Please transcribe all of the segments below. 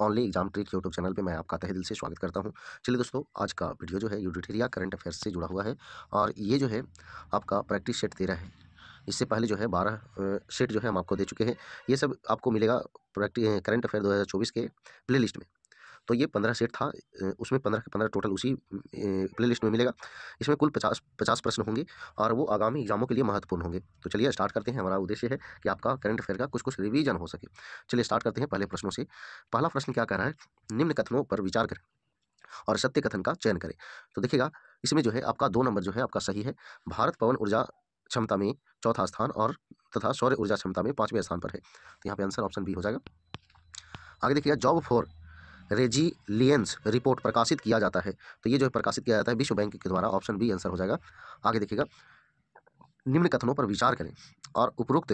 Only exam trick YouTube channel पे मैं आपका तहे दिल से स्वागत करता हूं। चलिए दोस्तों, आज का वीडियो जो है यूडिटेरिया करंट अफेयर्स से जुड़ा हुआ है और ये जो है आपका प्रैक्टिस सेट 13 है। इससे पहले जो है 12 सेट जो है हम आपको दे चुके हैं। ये सब आपको मिलेगा प्रैक्टिस करंट अफेयर 2024 के प्ले लिस्ट में। तो ये 15 सेट था, उसमें 15 के 15 टोटल उसी प्ले लिस्ट में मिलेगा। इसमें कुल 50 प्रश्न होंगे और वो आगामी एग्जामों के लिए महत्वपूर्ण होंगे। तो चलिए स्टार्ट करते हैं। हमारा उद्देश्य है कि आपका करंट अफेयर का कुछ कुछ रिवीजन हो सके। चलिए स्टार्ट करते हैं पहले प्रश्नों से। पहला प्रश्न क्या कह रहा है, निम्न कथनों पर विचार करें और सत्य कथन का चयन करें। तो देखिएगा, इसमें जो है आपका 2 नंबर जो है आपका सही है। भारत पवन ऊर्जा क्षमता में चौथा स्थान और तथा सौर ऊर्जा क्षमता में 5वें स्थान पर है। तो यहाँ पे आंसर ऑप्शन बी हो जाएगा। आगे देखिएगा, जॉब फॉर रेजिलियंस रिपोर्ट प्रकाशित किया जाता है। तो ये जो है प्रकाशित किया जाता है विश्व बैंक के द्वारा। ऑप्शन बी आंसर हो जाएगा। आगे देखिएगा, निम्न कथनों पर विचार करें और उपरोक्त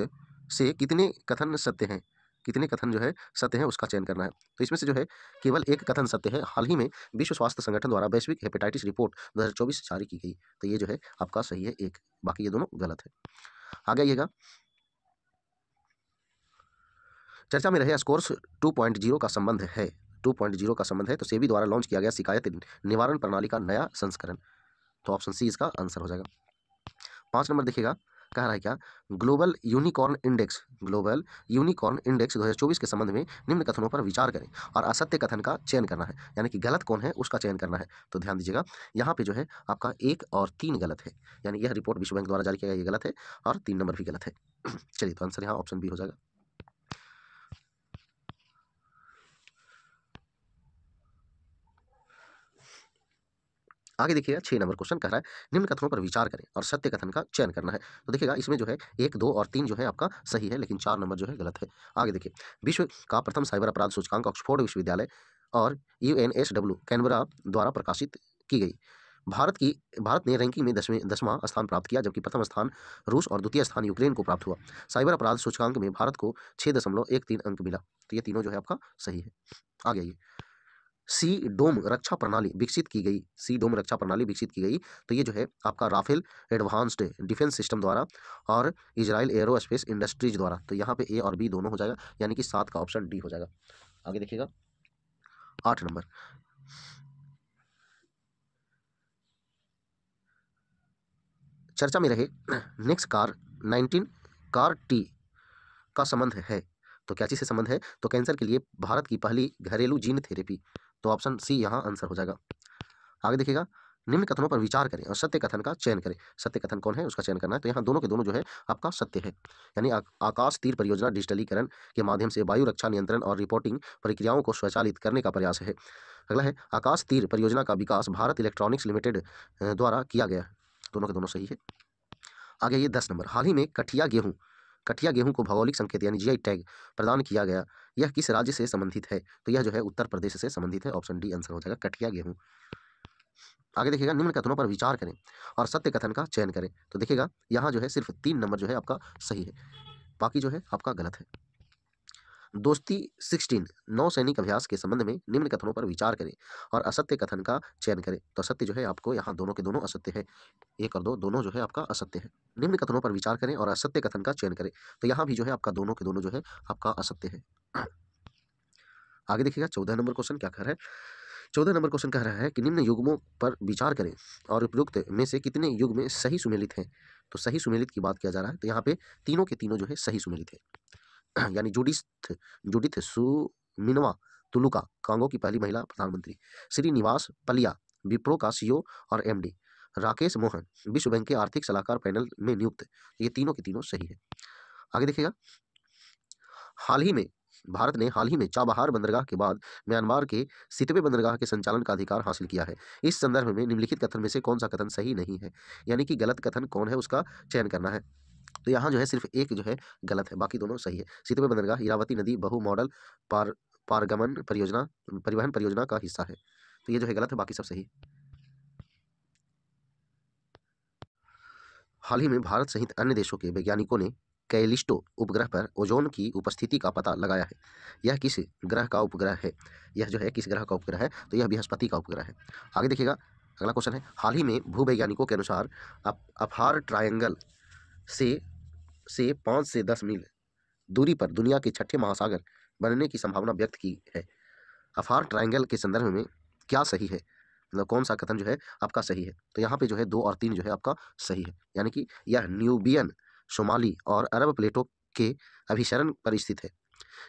से कितने कथन सत्य हैं। कितने कथन जो है सत्य है उसका चयन करना है। तो इसमें से जो है केवल एक कथन सत्य है। हाल ही में विश्व स्वास्थ्य संगठन द्वारा वैश्विक हेपेटाइटिस रिपोर्ट 2024 जारी की गई। तो ये जो है आपका सही है एक, बाकी ये दोनों गलत है। आगे आइएगा, चर्चा में रहे स्कोर्स 2.0 का संबंध है। 2.0 का संबंध है तो सेबी द्वारा लॉन्च किया गया शिकायत निवारण प्रणाली का नया संस्करण। तो ऑप्शन सी इसका आंसर हो जाएगा। 5 नंबर देखिएगा, कह रहा है क्या, ग्लोबल यूनिकॉर्न इंडेक्स 2024 के संबंध में निम्न कथनों पर विचार करें और असत्य कथन का चयन करना है। यानी कि गलत कौन है उसका चयन करना है। तो ध्यान दीजिएगा, यहाँ पे जो है आपका 1 और 3 गलत है। यानी यह रिपोर्ट विश्व बैंक द्वारा जारी किया गया, ये गलत है और 3 नंबर भी गलत है। चलिए, तो आंसर यहाँ ऑप्शन बी हो जाएगा। आगे देखिएगा, 6 नंबर क्वेश्चन कह रहा है, निम्न कथनों पर विचार करें और सत्य कथन का चयन करना है। तो देखिएगा, इसमें जो है 1, 2 और 3 जो है आपका सही है, लेकिन 4 नंबर जो है गलत है। आगे देखिए, विश्व का प्रथम साइबर अपराध सूचकांक ऑक्सफोर्ड विश्वविद्यालय और यूएनएसडब्ल्यू कैनबरा द्वारा प्रकाशित की गई। भारत ने रैंकिंग में 10वां स्थान प्राप्त किया, जबकि प्रथम स्थान रूस और द्वितीय स्थान यूक्रेन को प्राप्त हुआ। साइबर अपराध सूचकांक में भारत को 6.13 अंक मिला। तो ये तीनों जो है आपका सही है। आगे आइए, सी डोम रक्षा प्रणाली विकसित की गई। सी डोम रक्षा प्रणाली विकसित की गई। तो ये जो है आपका राफेल एडवांस्ड डिफेंस सिस्टम द्वारा और इजराइल एरोस्पेस इंडस्ट्रीज द्वारा। तो यहाँ पे ए और बी दोनों हो जाएगा, यानी कि 7 का ऑप्शन डी हो जाएगा। आगे देखिएगा, 8 नंबर, चर्चा में रहे नेक्स्ट कार 19 कार टी का संबंध है। तो क्या चीज से संबंध है, तो कैंसर के लिए भारत की पहली घरेलू जीन थेरेपी। तो ऑप्शन सी यहाँ आंसर हो जाएगा। आगे देखिएगा, निम्न कथनों पर विचार करें और सत्य कथन का चयन करें। सत्य कथन कौन है उसका चयन करना है। तो यहाँ दोनों के दोनों जो है आपका सत्य है। यानी आकाश तीर परियोजना डिजिटलीकरण के माध्यम से वायु रक्षा नियंत्रण और रिपोर्टिंग प्रक्रियाओं को स्वचालित करने का प्रयास है। अगला है, आकाश तीर परियोजना का विकास भारत इलेक्ट्रॉनिक्स लिमिटेड द्वारा किया गया है। दोनों के दोनों सही है। आगे ये 10 नंबर, हाल ही में कठिया गेहूं को भौगोलिक संकेत यानी जीआई टैग प्रदान किया गया। यह किस राज्य से संबंधित है। तो यह जो है उत्तर प्रदेश से संबंधित है। ऑप्शन डी आंसर हो जाएगा, कठिया गेहूं। आगे देखिएगा, निम्न कथनों पर विचार करें और सत्य कथन का चयन करें। तो देखिएगा, यहाँ जो है सिर्फ 3 नंबर जो है आपका सही है, बाकी जो है आपका गलत है। दोस्ती 16 नौसैनिक अभ्यास के संबंध में निम्न कथनों पर विचार करें और असत्य कथन का चयन करें। तो असत्य जो है आपको यहाँ दोनों के दोनों असत्य है। 1 और 2 दोनों जो है आपका असत्य है। निम्न कथनों पर विचार करें और असत्य कथन का चयन करें। तो यहाँ भी जो है आपका दोनों के दोनों जो है आपका असत्य है। आगे देखिएगा, 14 नंबर क्वेश्चन क्या कह रहा है। 14 नंबर क्वेश्चन कह रहा है कि निम्न युग्मों पर विचार करें और उपयुक्त में से कितने युग में सही सुमेलित हैं। तो सही सुमेलित की बात किया जा रहा है। तो यहाँ पे तीनों के तीनों जो है सही सुमेलित है। यानी जूडिथ सुमिनवा तुलुका, कांगो की पहली महिला प्रधानमंत्री। श्रीनिवास पलिया, विप्रो का सीईओ और एमडी। राकेश मोहन, विश्व बैंक के आर्थिक सलाहकार पैनल में नियुक्त। ये तीनों के तीनों सही है। आगे देखिएगा, हाल ही में भारत ने हाल ही में चाबहार बंदरगाह के बाद म्यांमार के सितवे बंदरगाह के संचालन का अधिकार हासिल किया है। इस संदर्भ में निम्नलिखित कथन में से कौन सा कथन सही नहीं है। यानी कि गलत कथन कौन है उसका चयन करना है। तो यहाँ जो है सिर्फ एक जो है गलत है, बाकी दोनों सही है। सितवे बंदरगाह इरावती नदी बहु मॉडल पार पारगमन परिवहन परियोजना का हिस्सा है। तो ये जो है गलत है, बाकी सब सही। हाल ही में भारत सहित अन्य देशों के वैज्ञानिकों ने कैलिस्टो उपग्रह पर ओजोन की उपस्थिति का पता लगाया है। यह किस ग्रह का उपग्रह है। यह जो है किस ग्रह का उपग्रह है, तो यह बृहस्पति का उपग्रह है। आगे देखिएगा, अगला क्वेश्चन है, हाल ही में भूवैज्ञानिकों के अनुसार अफार ट्रायंगल से 5 से 10 मील दूरी पर दुनिया के छठे महासागर बनने की संभावना व्यक्त की है। अफार ट्रायंगल के संदर्भ में क्या सही है, मतलब कौन सा कथन जो है आपका सही है। तो यहाँ पे जो है 2 और 3 जो है आपका सही है, यानी कि यह न्यूबियन, सोमाली और अरब प्लेटो के अभिसरण पर स्थित है।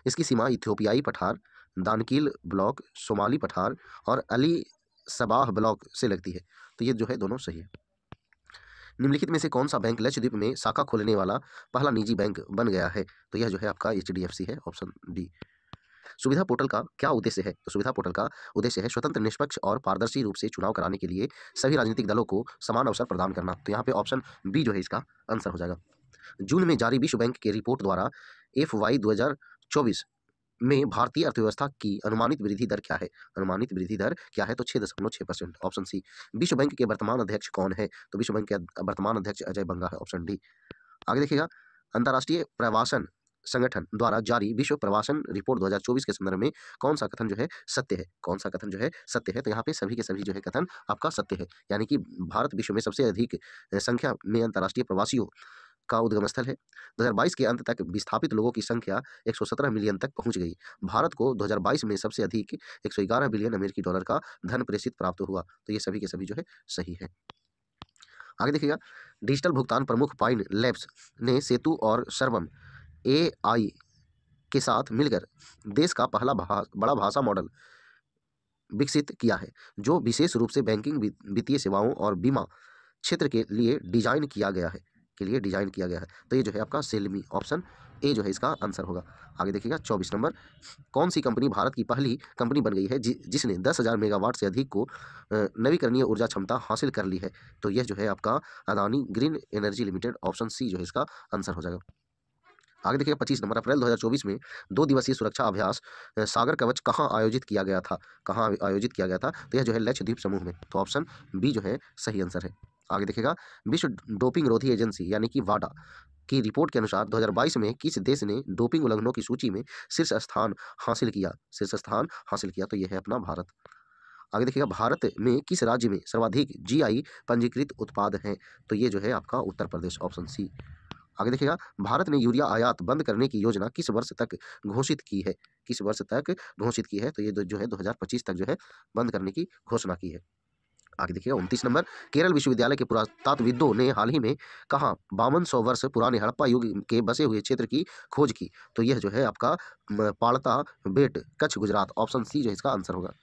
इसकी सीमा इथियोपियाई पठार, दानकील ब्लॉक, सोमाली पठार और अली सबाह ब्लॉक से लगती है। तो ये जो है दोनों सही है। निम्नलिखित में से कौन सा बैंक लक्षद्वीप में शाखा खोलने वाला पहला निजी बैंक बन गया है। तो यह जो है आपका HDFC है, ऑप्शन डी। सुविधा पोर्टल का क्या उद्देश्य है। तो सुविधा पोर्टल का उद्देश्य है स्वतंत्र, निष्पक्ष और पारदर्शी रूप से चुनाव कराने के लिए सभी राजनीतिक दलों को समान अवसर प्रदान करना। तो यहाँ पे ऑप्शन बी जो है इसका आंसर हो जाएगा। जून में जारी विश्व बैंक की रिपोर्ट द्वारा FY 2024 में भारतीय अर्थव्यवस्था की अनुमानित वृद्धि दर क्या है। अनुमानित वृद्धि दर क्या है, तो 6.6%, ऑप्शन सी। विश्व बैंक के वर्तमान अध्यक्ष कौन है। तो विश्व बैंक के वर्तमान अध्यक्ष अजय बंगा है, ऑप्शन डी। आगे देखिएगा, अंतर्राष्ट्रीय प्रवासन संगठन द्वारा जारी विश्व प्रवासन रिपोर्ट 2024 के संदर्भ में कौन सा कथन जो है सत्य है। कौन सा कथन जो है सत्य है। तो यहाँ पे सभी के सभी जो है कथन आपका सत्य है, यानी कि भारत विश्व में सबसे अधिक संख्या में अंतर्राष्ट्रीय प्रवासियों का उद्गम स्थल है। 2022 के अंत तक विस्थापित लोगों की संख्या 117 मिलियन तक पहुंच गई। भारत को 2022 में सबसे अधिक 111 बिलियन अमेरिकी डॉलर का धन प्रेषित प्राप्त हुआ। तो ये सभी के सभी जो है सही है। आगे देखिएगा, डिजिटल भुगतान प्रमुख पाइन लैब्स ने सेतु और सर्वम AI के साथ मिलकर देश का पहला बड़ा भाषा मॉडल विकसित किया है, जो विशेष रूप से बैंकिंग, वित्तीय सेवाओं और बीमा क्षेत्र के लिए डिजाइन किया गया है, तो ये जो है आपका सेलमी, ऑप्शन ए जो है इसका आंसर होगा। आगे देखिएगा 24 नंबर, कौन सी कंपनी भारत की पहली कंपनी बन गई है जिसने 10,000 मेगावाट से अधिक को नवीकरणीय ऊर्जा क्षमता हासिल कर ली है। तो यह जो है आपका Adani green energy limited, option C जो है इसका आंसर हो जाएगा। आगे देखिए 25 नंबर, अप्रैल 2024 में 2 दिवसीय सुरक्षा अभ्यास सागर कवच कहाँ आयोजित किया गया था। कहाँ आयोजित किया गया था। तो यह जो है लक्षद्वीप समूह में, तो ऑप्शन बी जो है सही आंसर है। आगे देखिएगा, विश्व डोपिंग रोधी एजेंसी यानी कि वाडा की रिपोर्ट के अनुसार 2022 में किस देश ने डोपिंग उल्लंघनों की सूची में शीर्ष स्थान हासिल किया। तो यह है अपना भारत। आगे देखिएगा, भारत में किस राज्य में सर्वाधिक GI पंजीकृत उत्पाद हैं। तो ये जो है आपका उत्तर प्रदेश, ऑप्शन सी। आगे देखिएगा, भारत ने यूरिया आयात बंद करने की योजना किस वर्ष तक घोषित की है। तो ये जो है 2025 तक जो है बंद करने की घोषणा की है। आगे देखिएगा 29 नंबर, केरल विश्वविद्यालय के पुरातत्वविदों ने हाल ही में कहाँ 5200 वर्ष पुराने हड़प्पा युग के बसे हुए क्षेत्र की खोज की। तो यह जो है आपका पाड़ता बेट, कच्छ, गुजरात, ऑप्शन सी जो है इसका आंसर होगा।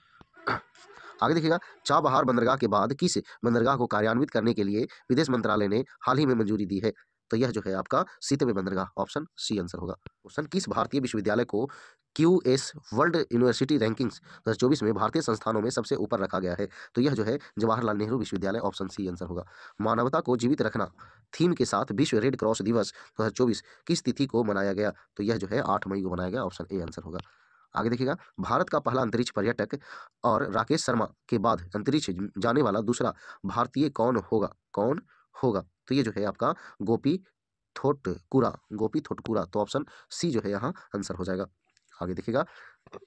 आगे देखिएगा, चाबहार बंदरगाह के बाद किस बंदरगाह को कार्यान्वित करने के लिए विदेश मंत्रालय ने हाल ही में मंजूरी दी है। तो यह जो है आपका सीतवे बंदरगाह, ऑप्शन सी आंसर होगा। क्वेश्चन, किस भारतीय विश्वविद्यालय को QS वर्ल्ड यूनिवर्सिटी रैंकिंग्स 2024 में भारतीय संस्थानों में सबसे ऊपर रखा गया है। तो यह जो है जवाहरलाल नेहरू विश्वविद्यालय, ऑप्शन सी आंसर होगा। मानवता को जीवित रखना थीम के साथ विश्व रेड क्रॉस दिवस 2024 किस तिथि को मनाया गया। तो यह जो है 8 मई को मनाया गया, ऑप्शन ए आंसर होगा। आगे देखिएगा, भारत का पहला अंतरिक्ष पर्यटक और राकेश शर्मा के बाद अंतरिक्ष जाने वाला दूसरा भारतीय कौन होगा। तो ये जो है आपका गोपी थोटकुरा, तो ऑप्शन सी जो है यहाँ आंसर हो जाएगा। आगे देखिएगा,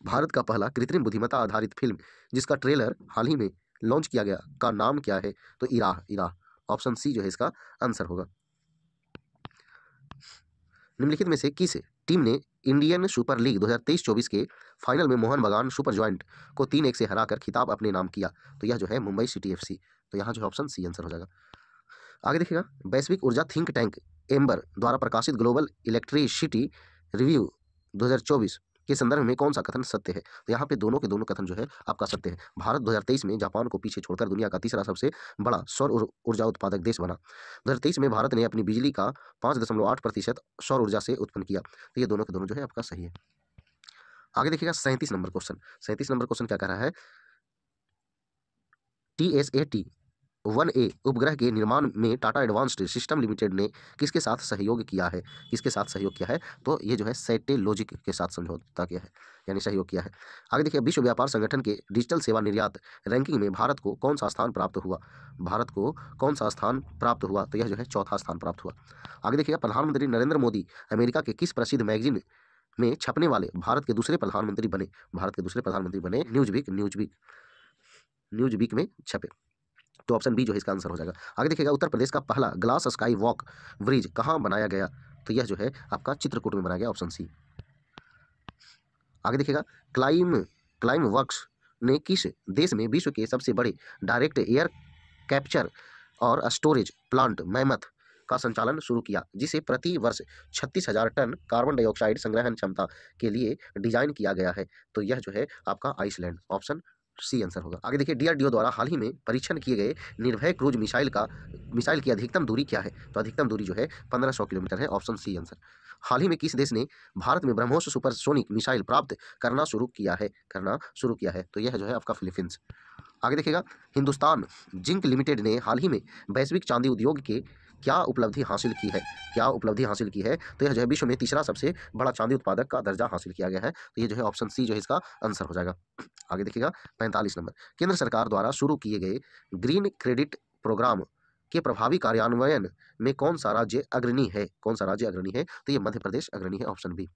भारत का पहला कृत्रिम बुद्धिमत्ता आधारित फिल्म जिसका ट्रेलर हाल ही में लॉन्च किया गया का नाम क्या है। तो इराह, ऑप्शन सी जो है इसका आंसर होगा। निम्नलिखित में से किस टीम ने इंडियन सुपर लीग 2023-24 के फाइनल में मोहन बगान सुपर जॉइंट को 3-1 से हराकर खिताब अपने नाम किया। तो यह जो है मुंबई सिटी FC। तो यहाँ जो है ऑप्शन सी आंसर हो जाएगा। आगे देखिएगा, वैश्विक ऊर्जा थिंक टैंक एम्बर द्वारा प्रकाशित ग्लोबल इलेक्ट्रिसिटी रिव्यू 2024 के संदर्भ में कौन सा कथन सत्य है। तो यहाँ पे दोनों के दोनों कथन जो है आपका सत्य है। भारत 2023 में जापान को पीछे छोड़कर दुनिया का तीसरा सबसे बड़ा सौर ऊर्जा उत्पादक देश बना। 2023 में भारत ने अपनी बिजली का 5.8% सौर ऊर्जा से उत्पन्न किया। तो ये दोनों के दोनों जो है आपका सही है। आगे देखिएगा 37 नंबर क्वेश्चन क्या कह रहा है। TSAT-1A उपग्रह के निर्माण में टाटा एडवांस्ड सिस्टम लिमिटेड ने किसके साथ सहयोग किया है। तो ये जो है सैटेलॉजिक के साथ समझौता किया है, यानी सहयोग किया है। आगे देखिए, विश्व व्यापार संगठन के डिजिटल सेवा निर्यात रैंकिंग में भारत को कौन सा स्थान प्राप्त हुआ। तो यह जो है चौथा स्थान प्राप्त हुआ। आगे देखिए, प्रधानमंत्री नरेंद्र मोदी अमेरिका के किस प्रसिद्ध मैगजीन में छपने वाले भारत के दूसरे प्रधानमंत्री बने। न्यूज़वीक में छपे। तो ऑप्शन बी जो है इसका आंसर हो जाएगा। आगे देखिएगा, उत्तर प्रदेश का पहला ग्लास स्काई वॉक ब्रिज कहाँ बनाया गया। तो यह जो है आपका चित्रकूट में बनाया गया, ऑप्शन सी। आगे देखिएगा, क्लाइम वर्क्स ने किस देश में विश्व के सबसे बड़े डायरेक्ट एयर कैप्चर और स्टोरेज प्लांट मैमथ का संचालन शुरू किया, जिसे प्रति वर्ष 36,000 टन कार्बन डाइऑक्साइड संग्रहण क्षमता के लिए डिजाइन किया गया है? तो यह जो है आपका आइसलैंड, ऑप्शन सी आंसर होगा। आगे देखिए, डीआरडीओ द्वारा हाल ही में परीक्षण किए गए निर्भय क्रूज मिसाइल की अधिकतम दूरी क्या है? तो अधिकतम दूरी जो है 1500 किलोमीटर है, ऑप्शन सी आंसर। हाल ही में किस देश ने भारत में ब्रह्मोस सुपरसोनिक मिसाइल प्राप्त करना शुरू किया है? तो यह जो है आपका फिलीपींस। आगे देखिएगा, हिंदुस्तान जिंक लिमिटेड ने हाल ही में वैश्विक चांदी उद्योग के क्या उपलब्धि हासिल की है? तो यह जो है विश्व में तीसरा सबसे बड़ा चांदी उत्पादक का दर्जा हासिल किया गया है। तो ये जो है ऑप्शन सी जो है इसका आंसर हो जाएगा। आगे देखिएगा, 45 नंबर, केंद्र सरकार द्वारा शुरू किए गए ग्रीन क्रेडिट प्रोग्राम के प्रभावी कार्यान्वयन में कौन सा राज्य अग्रणी है? तो ये मध्य प्रदेश अग्रणी है, ऑप्शन बी।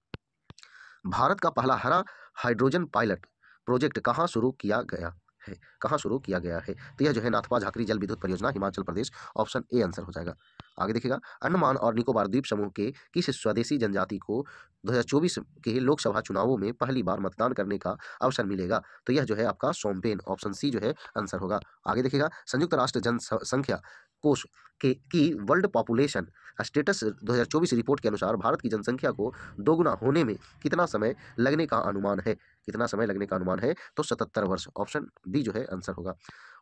भारत का पहला हरा हाइड्रोजन पायलट प्रोजेक्ट कहाँ शुरू किया गया है? तो यह जो है नाथपा झाकरी जल विद्युत परियोजना, Himachal Pradesh, option A answer हो जाएगा। आगे देखिएगा, अंडमान और निकोबार द्वीप समूह के किस स्वदेशी जनजाति को 2024 के लोकसभा चुनावों में पहली बार मतदान करने का अवसर मिलेगा? तो यह जो है आपका सोमपेन, ऑप्शन सी जो है आंसर होगा। आगे देखिएगा, संयुक्त राष्ट्र जनसंख्या कोष की वर्ल्ड पॉपुलेशन स्टेटस 2024 रिपोर्ट के अनुसार भारत की जनसंख्या को दोगुना होने में कितना समय लगने का अनुमान है? तो 77 वर्ष, ऑप्शन बी जो है आंसर होगा।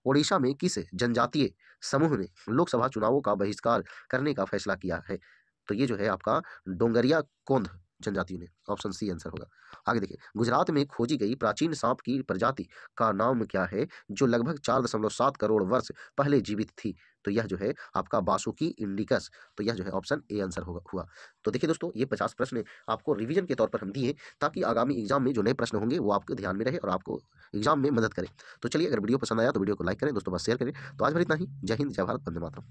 ओडिशा में किस जनजातीय समूह ने लोकसभा चुनावों का बहिष्कार करने का फैसला किया है? तो ये जो है आपका डोंगरिया कोंध जनजातियों ने, ऑप्शन सी आंसर होगा। आगे देखिए, गुजरात में खोजी गई प्राचीन सांप की प्रजाति का नाम क्या है, जो लगभग 4.7 करोड़ वर्ष पहले जीवित थी? तो यह जो है आपका बासुकी इंडिकस। तो यह जो है ऑप्शन ए आंसर हुआ। तो देखिए दोस्तों, ये 50 प्रश्न आपको रिवीजन के तौर पर हम दिए, ताकि आगामी एग्जाम में जो नए प्रश्न होंगे वो आपके ध्यान में रहे और आपको एग्जाम में मदद करें। तो चलिए, अगर वीडियो पसंद आया तो वीडियो को लाइक करें, दोस्तों बस शेयर करें। तो आज भर इतना ही। जय हिंद, जय भारत, वंदे मातरम।